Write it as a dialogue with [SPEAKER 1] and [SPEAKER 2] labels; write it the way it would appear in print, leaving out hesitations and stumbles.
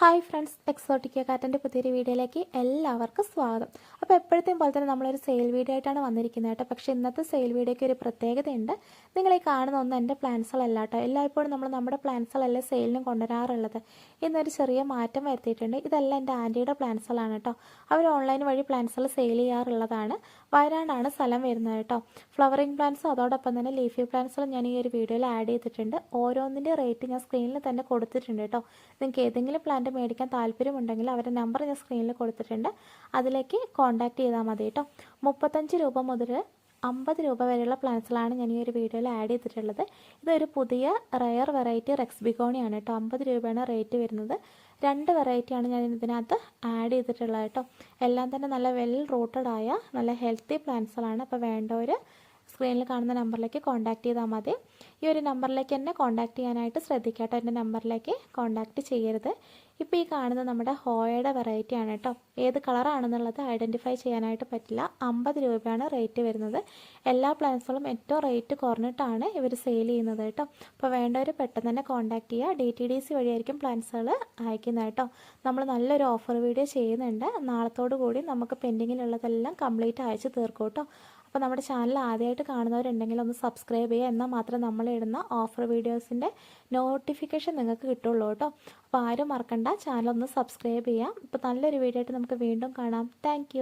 [SPEAKER 1] Hi friends, Exotica കാറ്റൻ്റെ പുതിയൊരു വീഡിയോയിലേക്ക് എല്ലാവർക്കും സ്വാഗതം. അപ്പോൾ എപ്പോഴത്തെയും പോലെ തന്നെ നമ്മളൊരു സെയിൽ വീഡിയോ ആയിട്ടാണ് വന്നിരിക്കുന്നത് കേട്ടോ. പക്ഷേ ഇന്നത്തെ സെയിൽ വീഡിയോയ്ക്ക് ഒരു പ്രത്യേകതയുണ്ട്. നിങ്ങൾ ഈ കാണുന്ന ഒന്നും എൻ്റെ പ്ലാൻസുകളല്ല കേട്ടോ. എല്ലായ്പ്പോഴും നമ്മൾ നമ്മുടെ പ്ലാൻസുകളല്ലേ സെയിലിനും കൊണ്ടുവരാറുള്ളത്. ഇന്നൊരു ചെറിയ മാറ്റം വരുത്തിയിട്ടുണ്ട്. ഇതെല്ലാം എൻ്റെ ആൻറ്റിയുടെ പ്ലാൻസുകളാണ് കേട്ടോ. അവർ ഓൺലൈൻ വഴി പ്ലാൻസുകൾ സെയിൽ ചെയ്യാറുള്ളതാണ്. വയനാടാണ് സ്ഥലം വരുന്നത് കേട്ടോ. ഫ്ലവറിങ് പ്ലാൻസും അതോടൊപ്പം തന്നെ ലീഫി പ്ലാൻസുകളും ഞാൻ ഈ ഒരു വീഡിയോയിൽ ആഡ് ചെയ്തിട്ടുണ്ട്. ഓരോന്നിൻ്റെ റേറ്റ് ഞാൻ സ്ക്രീനിൽ തന്നെ കൊടുത്തിട്ടുണ്ട് കേട്ടോ. നിങ്ങൾക്ക് ഏതെങ്കിലും പ്ലാന്റ് മേടിക്കാൻ താല്പര്യമുണ്ടെങ്കിൽ അവരുടെ നമ്പർ ഞാൻ സ്ക്രീനിൽ കൊടുത്തിട്ടുണ്ട്. അതിലേക്ക് കോൺടാക്ട് ചെയ്താൽ മതി കേട്ടോ. 35 രൂപ മുതൽ 50 രൂപ വരെയുള്ള പ്ലാൻസുകളാണ് ഞാൻ ഈ ഒരു വീഡിയോയിൽ ആഡ് ചെയ്തിട്ടുള്ളത്. ഇതൊരു പുതിയ റയർ വെറൈറ്റി റെക്സ് ബിഗോണിയാണ് കേട്ടോ. 50 രൂപയാണ് റേറ്റ് വരുന്നത്. 2 വെറൈറ്റിയാണ് ഞാൻ ഇതിനകത്ത് ആഡ് ചെയ്തിട്ടുള്ളത് കേട്ടോ. എല്ലാം തന്നെ നല്ല വെൽ റൂട്ടഡ് ആയ നല്ല ഹെൽത്തി പ്ലാൻസുകളാണ്. അപ്പോൾ വേണ്ടവർ സ്ക്രീനിൽ കാണുന്ന നമ്പറിലേക്ക് കോൺടാക്ട് ചെയ്താൽ മതി. ഈ ഒരു നമ്പറിലേക്ക് തന്നെ കോൺടാക്ട് ചെയ്യാനായിട്ട് ശ്രദ്ധിക്കുക കേട്ടോ. എൻ്റെ നമ്പറിലേക്ക് കോൺടാക്ട് ചെയ്യരുത്. ഇപ്പോൾ ഈ കാണുന്നത് നമ്മുടെ ഹോയയുടെ വെറൈറ്റി ആണ് കേട്ടോ. ഏത് കളറാണെന്നുള്ളത് ഐഡൻറ്റിഫൈ ചെയ്യാനായിട്ട് പറ്റില്ല. 50 രൂപയാണ് റേറ്റ് വരുന്നത്. എല്ലാ പ്ലാൻസുകളും ഏറ്റവും റേറ്റ് കുറഞ്ഞിട്ടാണ് ഇവർ സെയിൽ ചെയ്യുന്നത് കേട്ടോ. അപ്പോൾ വേണ്ടവർ പെട്ടെന്ന് തന്നെ കോൺടാക്ട് ചെയ്യുക. DTDC വഴിയായിരിക്കും പ്ലാൻസുകൾ അയക്കുന്നത് കേട്ടോ. നമ്മൾ നല്ലൊരു ഓഫർ വീഡിയോ ചെയ്യുന്നുണ്ട്. നാളത്തോടു കൂടി നമുക്ക് പെൻഡിങ്ങിലുള്ളതെല്ലാം കംപ്ലീറ്റ് അയച്ച് തീർക്കും കേട്ടോ. അപ്പോൾ നമ്മുടെ ചാനൽ ആദ്യമായിട്ട് കാണുന്നവരുണ്ടെങ്കിൽ ഒന്ന് സബ്സ്ക്രൈബ് ചെയ്യുക. എന്നാൽ മാത്രമേ നമ്മളിടുന്ന ഓഫർ വീഡിയോസിൻ്റെ നോട്ടിഫിക്കേഷൻ നിങ്ങൾക്ക് കിട്ടുള്ളൂ കേട്ടോ. അപ്പോൾ ആരും മറക്കണ്ട, ചാനൽ ഒന്ന് സബ്സ്ക്രൈബ് ചെയ്യാം. അപ്പോൾ നല്ലൊരു വീഡിയോ ആയിട്ട് നമുക്ക് വീണ്ടും കാണാം. താങ്ക്